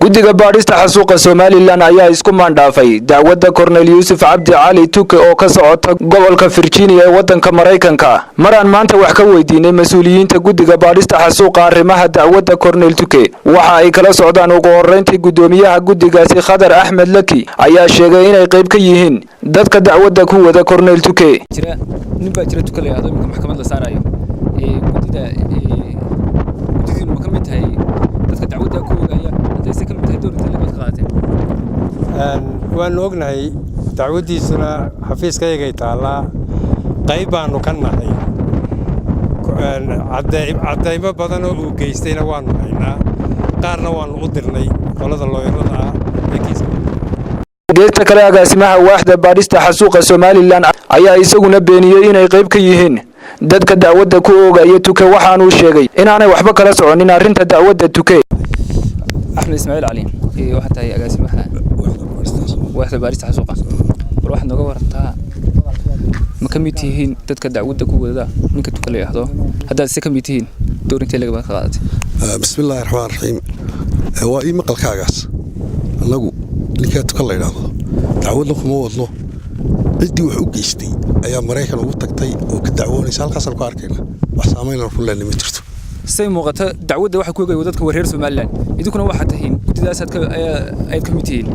guddiga baadhista xasuuqa Somaliland ayaa isku maandhaafay dacwadda Cornel Yusuf Cabdi Cali Tuke oo ka socota gobolka Virginia ee wadanka Mareykanka. Maraan maanta wax ka weydiinay mas'uuliyiinta guddiga baadhista xasuuqa arrimaha dacwadda Cornel Tuke waxa ay kala socdaan ugu horeyntii gudoomiyaha guddigaasi Khadar Ahmed Laki ayaa sheegay inay qayb ka yihiin dadka dacwadda ku wada Cornel Tuke. ninbaa jira Tuke la yiraahdo imika maxkamad la saarayo guddida ma ka mid tahay dadka dacwadda ku ogaya hadayse ka mid tahay dowladda laga qaateen waan ognahay dacwadiisuna xafiiskayga taala qayb baanu ka nahay cadaymo badan oo uu geystayna waanu haynaa qaarna waanu u dirnay qolada looyarada ah ee kiiska geesta kale agaasimaha waaxda baadhista xasuuqa Somaliland ayaa isaguna beeniyay inay qayb ka yihiin dadka dacwadda ku ogaya Tuke waxaanu sheegay inaanay waxba kala soconin arrinta dacwadda Tuke. أحمد إسماعيل علي واحد هاي أقاسمها واحد باريس حسوقة والواحد نجور تاع مكميتين تتكدع ودك وذا منك تكلي أحد هذا السكميتين دور أنت اللي بخاطر. بسم الله الرحمن الرحيم هو إيه مقال كاغاس لقو اللي كانت تكلي هذا تعود لكم هو الله بدي وحوق يستي أيام مريكان وقتكتي وكدعوني سال قصر كاركينا وحسامين رفول اللي مترتو سي موقتا دعوده waxa ku ogay wadadka wareer Somaliland idukuna waxa tahin gudidaas ay kamitihiin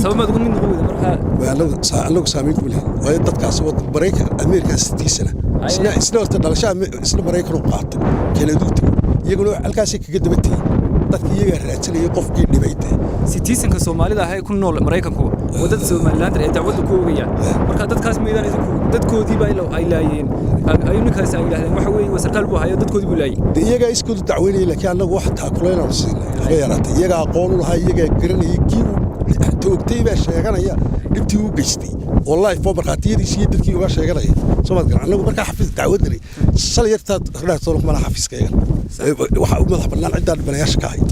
sabab ugu mid noqdo marka anagu saameyn ku leeyahay way dadkaas wad Mareykan Ameerika 60 sano isla horta dhalashaa isla Mareykan u qaatay kaladuuti iyaguna halkaas kaga dabatay dadkii iyaga raadsanay qofkii dhibaytay citizenka Soomaalida ay ku nool Mareykanku wadada Somaliland ee dacwada ku ogayaan marka dadkaas meedaan dadkoodii baa ay laayeen aynu kaas ay yiraahdeen waxa weey wasarkal buu hayo dadkoodii buu laayay iyaga isku dacweynay laakiin anagu wax taakuleena u siinay laga yaraatay iyaga aqoon u lahaa iyaga garanay kii toogtay baa sheeganaya dibtii u geystay wallahi foo marqaatiyadiisii dadkii uga sheeganaya Soomaaliland anagu marka xafiis dacwadani sal yarta raadso loo malaha xafiiskayga waxa uu madax banaan cidaan banayaasha ka hayd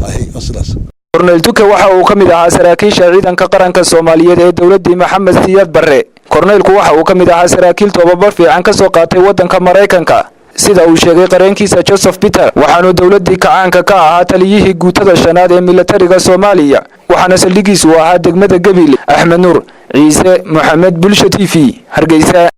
ay aslaas Cornel Tuke waxa uu ka mid ahaa saraakiisha ciidanka qaranka Soomaaliyeed ee dawladda Maxamed Siyaad Barre. Cornelku waxa uu ka mid ahaa saraakiil tobabar fiican ka soo qaatay wadanka Mareykanka sida uu sheegay qareenkiisa Joseph Peter waxaanu dawladii kacaanka ka ahaa taliyihii guutada shanaad ee militariga Soomaaliya waxaana saldhigiisu ahaa degmada Gabil. Axmed Nuur Ciise Mohamed Bulsho TV Hargeysa.